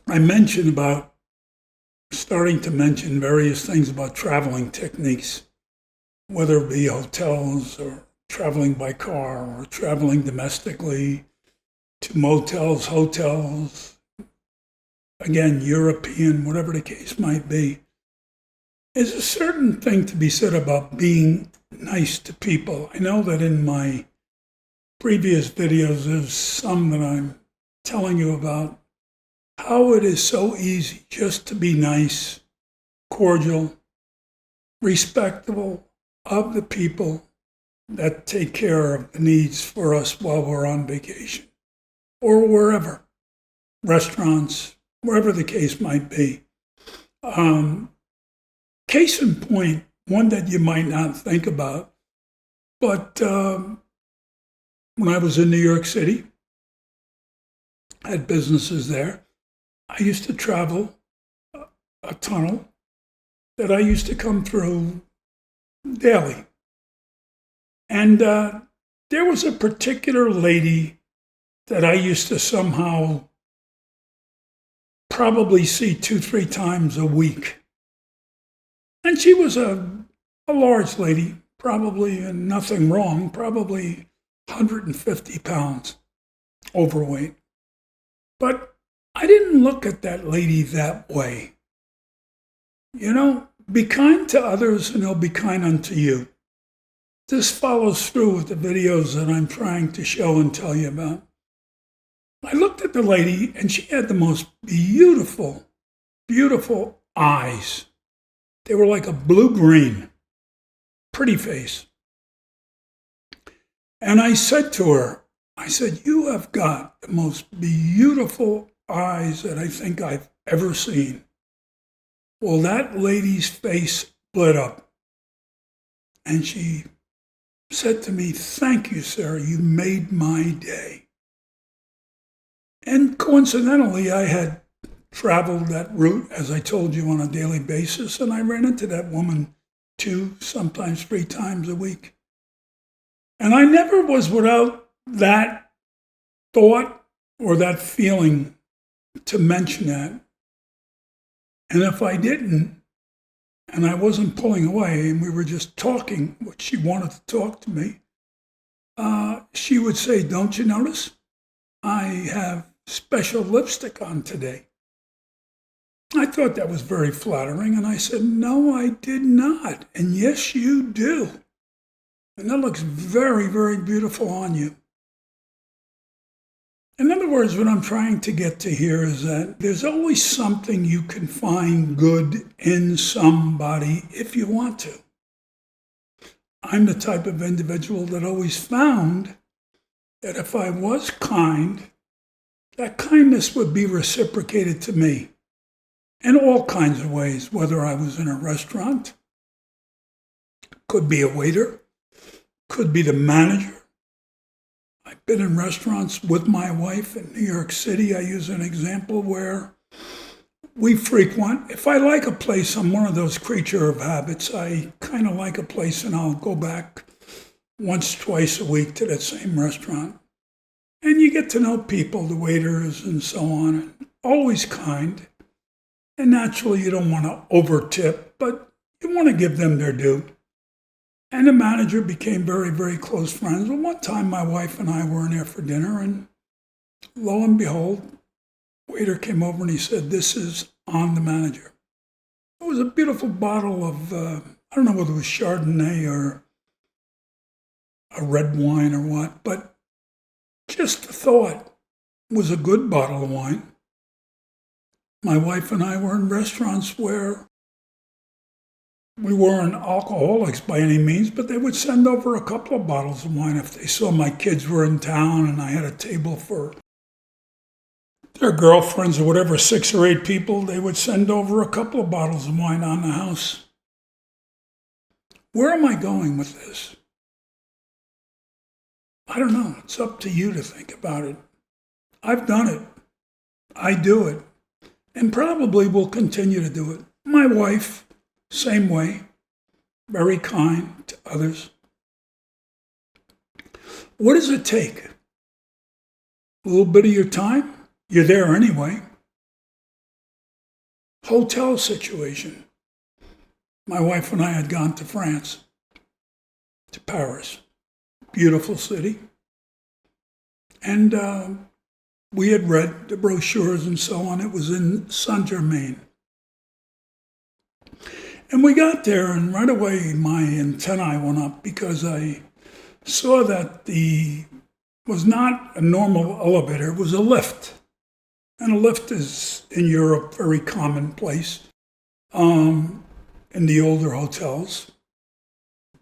I mentioned about starting to mention various things about traveling techniques, whether it be hotels or traveling by car or traveling domestically to motels, hotels, again, European, whatever the case might be. There's a certain thing to be said about being nice to people. I know that in my previous videos, there's some that I'm telling you about how it is so easy just to be nice, cordial, respectful of the people that take care of the needs for us while we're on vacation or wherever, restaurants, wherever the case might be. Case in point, one that you might not think about, but when I was in New York City, I had businesses there. I used to travel a tunnel that I used to come through daily. And there was a particular lady that I used to somehow probably see 2-3 times a week. And she was a large lady, probably, and nothing wrong, probably 150 pounds overweight. But I didn't look at that lady that way. You know, be kind to others and they'll be kind unto you. This follows through with the videos that I'm trying to show and tell you about. I looked at the lady and she had the most beautiful, beautiful eyes. They were like a blue-green, pretty face. And I said to her, I said, you have got the most beautiful eyes that I think I've ever seen. Well, that lady's face lit up. And she said to me, thank you, sir. You made my day. And coincidentally, I had traveled that route, as I told you, on a daily basis. And I ran into that woman 2, sometimes 3 times a week. And I never was without that thought or that feeling to mention that. And if I didn't, and I wasn't pulling away, and we were just talking what she wanted to talk to me, she would say, don't you notice? I have special lipstick on today. I thought that was very flattering, and I said, no, I did not. And yes, you do. And that looks very, very beautiful on you. In other words, what I'm trying to get to here is that there's always something you can find good in somebody if you want to. I'm the type of individual that always found that if I was kind, that kindness would be reciprocated to me in all kinds of ways, whether I was in a restaurant, could be a waiter, could be the manager. I've been in restaurants with my wife in New York City. I use an example where we frequent. If I like a place, I'm one of those creature of habits. I kind of like a place and I'll go back once, twice a week to that same restaurant. And you get to know people, the waiters and so on, and always kind. And naturally, you don't want to over-tip, but you want to give them their due. And the manager became very, very close friends. Well, one time my wife and I were in there for dinner, and lo and behold, the waiter came over and he said, this is on the manager. It was a beautiful bottle of, I don't know whether it was Chardonnay or a red wine or what, but just the thought, it was a good bottle of wine. My wife and I were in restaurants where we weren't alcoholics by any means, but they would send over a couple of bottles of wine if they saw my kids were in town and I had a table for their girlfriends or whatever, 6 or 8 people. They would send over a couple of bottles of wine on the house. Where am I going with this? I don't know. It's up to you to think about it. I've done it. I do it. And probably will continue to do it. My wife, same way, very kind to others. What does it take? A little bit of your time? You're there anyway. hotel situation. My wife and I had gone to France, to Paris, beautiful city. And we had read the brochures and so on. It was in Saint-Germain. And we got there, and right away my antennae went up because I saw that it was not a normal elevator, it was a lift. And a lift is, in Europe, very commonplace in the older hotels.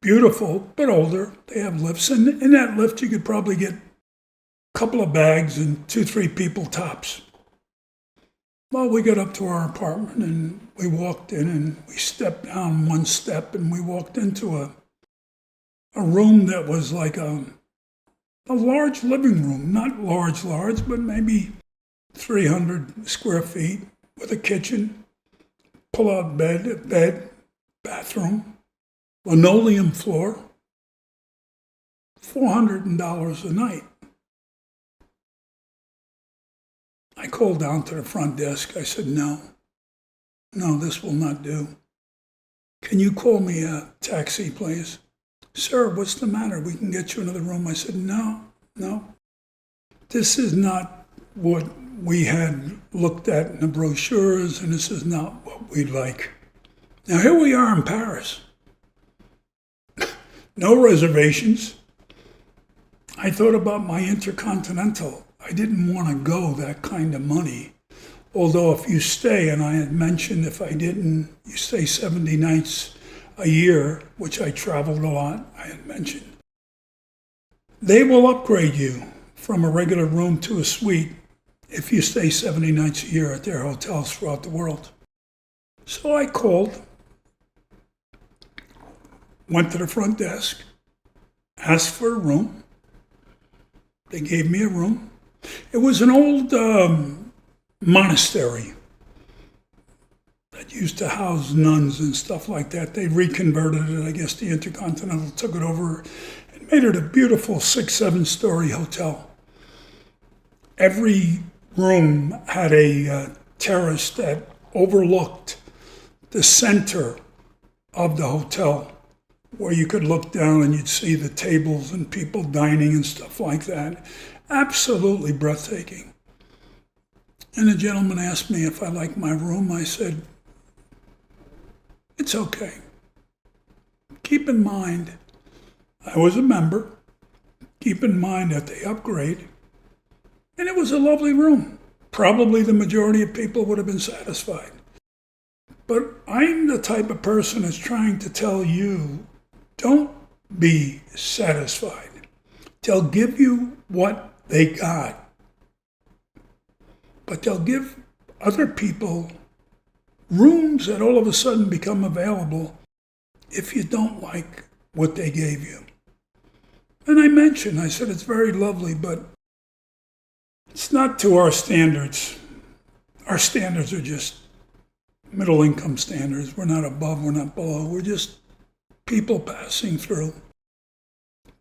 Beautiful, but older. They have lifts. And in that lift, you could probably get a couple of bags and 2-3 people tops. Well, we got up to our apartment and we walked in and we stepped down one step and we walked into a room that was like a large living room. Not large, but maybe 300 square feet with a kitchen, pull-out bed, bathroom, linoleum floor, $400 a night. I called down to the front desk. I said, no, this will not do. Can you call me a taxi, please? Sir, what's the matter? We can get you another room. I said, no. This is not what we had looked at in the brochures, and this is not what we'd like. Now, here we are in Paris. No reservations. I thought about my Intercontinental. I didn't want to go that kind of money. Although if you stay, and I had mentioned if I didn't, you stay 70 nights a year, which I traveled a lot, I had mentioned. They will upgrade you from a regular room to a suite if you stay 70 nights a year at their hotels throughout the world. So I called, went to the front desk, asked for a room. They gave me a room. It was an old monastery that used to house nuns and stuff like that. They reconverted it. I guess the Intercontinental took it over and made it a beautiful 6-7-story hotel. Every room had a terrace that overlooked the center of the hotel, where you could look down and you'd see the tables and people dining and stuff like that. Absolutely breathtaking. And the gentleman asked me if I liked my room. I said, it's okay. Keep in mind, I was a member. Keep in mind that they upgrade. And it was a lovely room. Probably the majority of people would have been satisfied. But I'm the type of person that's trying to tell you, don't be satisfied. They'll give you what they got. But they'll give other people rooms that all of a sudden become available if you don't like what they gave you. And I said, it's very lovely, but it's not to our standards. Our standards are just middle income standards. We're not above, we're not below. We're just people passing through.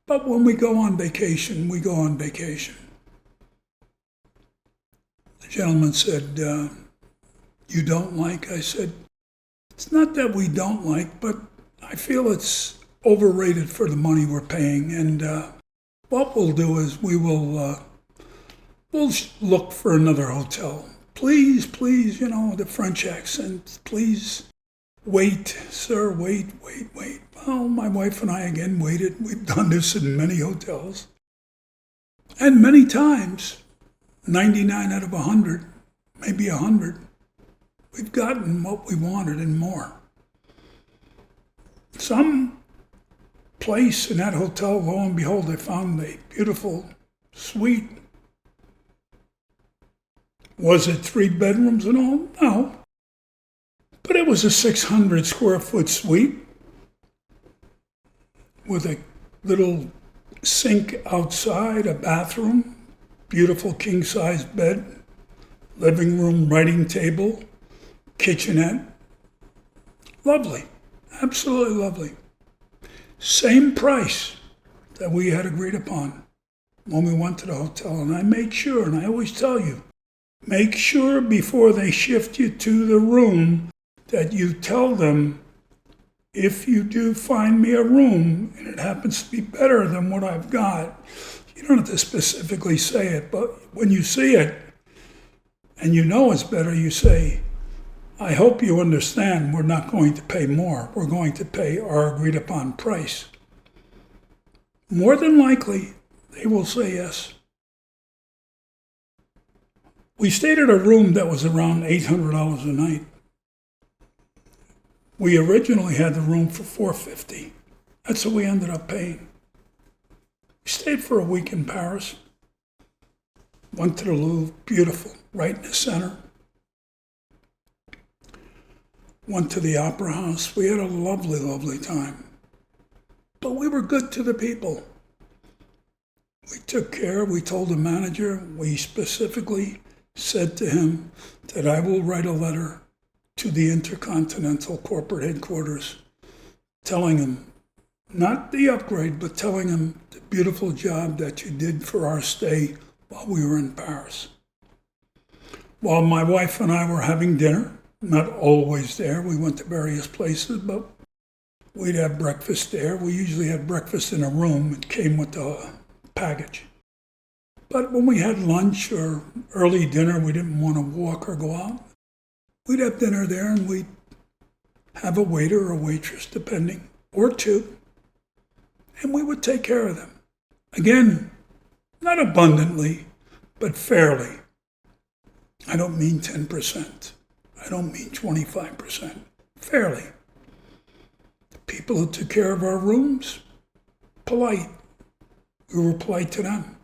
But when we go on vacation, we go on vacation. The gentleman said, you don't like? I said, it's not that we don't like, but I feel it's overrated for the money we're paying. And what we'll do is we'll look for another hotel. Please, the French accent, please wait, sir, wait. Well, my wife and I again waited. We've done this in many hotels. And many times, 99 out of 100, maybe 100, we've gotten what we wanted and more. Some place in that hotel, lo and behold, I found a beautiful suite. Was it 3 bedrooms and all? No. But it was a 600 square foot suite with a little sink outside, a bathroom, beautiful king-size bed, living room, writing table, kitchenette. Lovely, absolutely lovely. Same price that we had agreed upon when we went to the hotel. And I made sure, and I always tell you, Make sure before they shift you to the room that you tell them, if you do find me a room and it happens to be better than what I've got, you don't have to specifically say it, but when you see it and you know it's better, you say, I hope you understand we're not going to pay more. We're going to pay our agreed upon price. More than likely, they will say yes. We stayed at a room that was around $800 a night. We originally had the room for $450. That's what we ended up paying. We stayed for a week in Paris. Went to the Louvre, beautiful, right in the center. Went to the Opera House. We had a lovely, lovely time. But we were good to the people. We took care. We told the manager, we specifically said to him that I will write a letter to the Intercontinental corporate headquarters telling him, not the upgrade, but telling him the beautiful job that you did for our stay while we were in Paris. While my wife and I were having dinner, not always there, we went to various places, but we'd have breakfast there. We usually had breakfast in a room. It came with the package. But when we had lunch or early dinner, we didn't want to walk or go out. We'd have dinner there and we'd have a waiter or a waitress, depending, or two, and we would take care of them. Again, not abundantly, but fairly. I don't mean 10%. I don't mean 25%. Fairly. The people who took care of our rooms, polite. We were polite to them.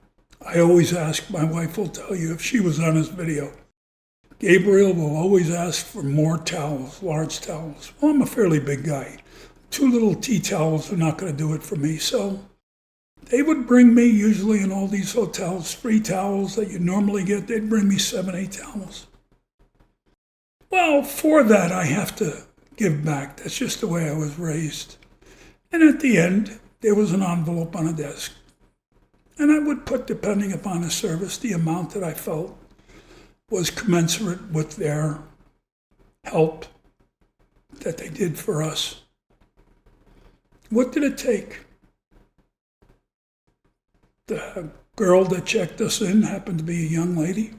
I always ask, my wife will tell you if she was on this video, Gabriel will always ask for more towels, large towels. Well, I'm a fairly big guy. 2 little tea towels are not going to do it for me. So they would bring me, usually in all these hotels, free towels that you normally get. They'd bring me 7, 8 towels. Well, for that, I have to give back. That's just the way I was raised. And at the end, there was an envelope on a desk. And I would put, depending upon the service, the amount that I felt was commensurate with their help that they did for us. What did it take? The girl that checked us in happened to be a young lady,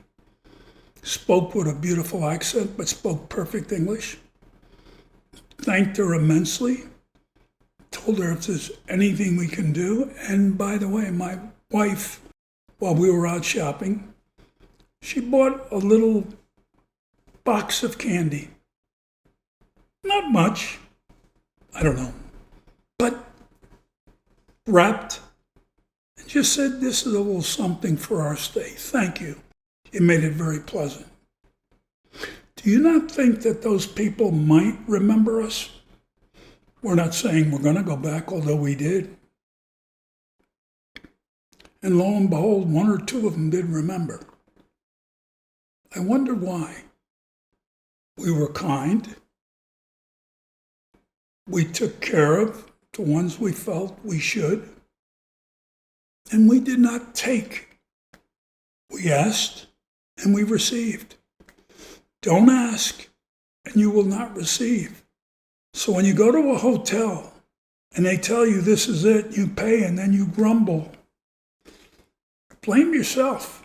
spoke with a beautiful accent, but spoke perfect English. Thanked her immensely, told her if there's anything we can do. And by the way, my wife, while we were out shopping, she bought a little box of candy. Not much, I don't know, but wrapped, and just said, this is a little something for our stay. Thank you. It made it very pleasant. Do you not think that those people might remember us? We're not saying we're going to go back, although we did. And lo and behold, 1 or 2 of them did remember. I wonder why. We were kind. We took care of the ones we felt we should. And we did not take. We asked and we received. Don't ask and you will not receive. So when you go to a hotel and they tell you this is it, you pay and then you grumble, blame yourself.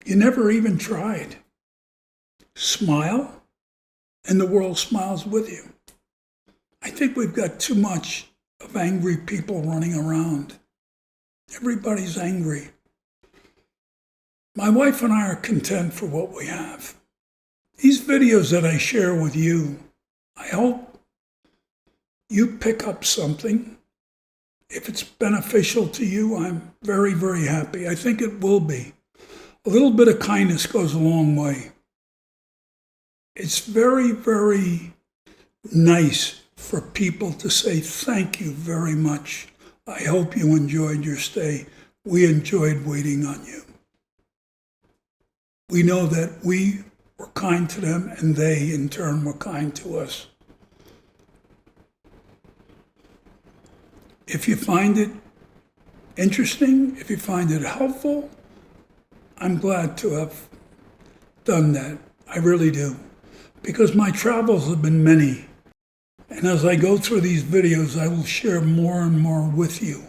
You never even tried. Smile, and the world smiles with you. I think we've got too much of angry people running around. Everybody's angry. My wife and I are content for what we have. These videos that I share with you, I hope you pick up something. If it's beneficial to you, I'm very, very happy. I think it will be. A little bit of kindness goes a long way. It's very, very nice for people to say thank you very much. I hope you enjoyed your stay. We enjoyed waiting on you. We know that we were kind to them and they in turn were kind to us. If you find it interesting, if you find it helpful, I'm glad to have done that. I really do. Because my travels have been many. And as I go through these videos, I will share more and more with you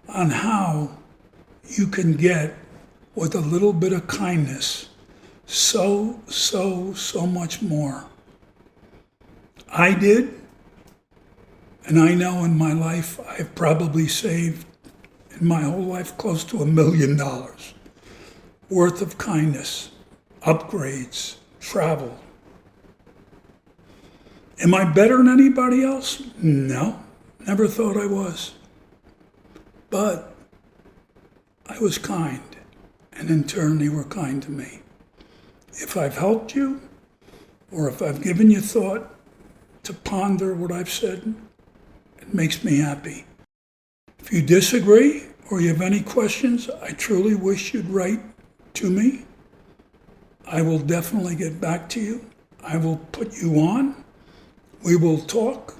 on how you can get, with a little bit of kindness, so much more. I did, and I know in my life I've probably saved in my whole life close to $1 million worth of kindness, upgrades, travel. Am I better than anybody else? No, never thought I was. But I was kind, and in turn they were kind to me. If I've helped you, or if I've given you thought to ponder what I've said, it makes me happy. If you disagree, or you have any questions, I truly wish you'd write to me. I will definitely get back to you. I will put you on. We will talk,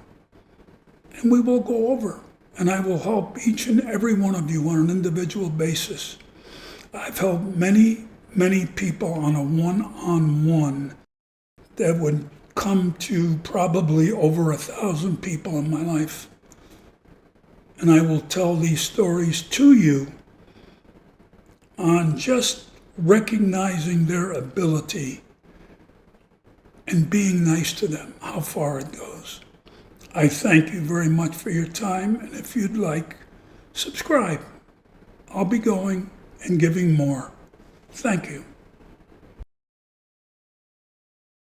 and we will go over, and I will help each and every one of you on an individual basis. I've helped many people on a one-on-one that would come to probably over 1,000 people in my life. And I will tell these stories to you on just recognizing their ability and being nice to them, how far it goes. I thank you very much for your time, and if you'd like, subscribe. I'll be going and giving more. Thank you.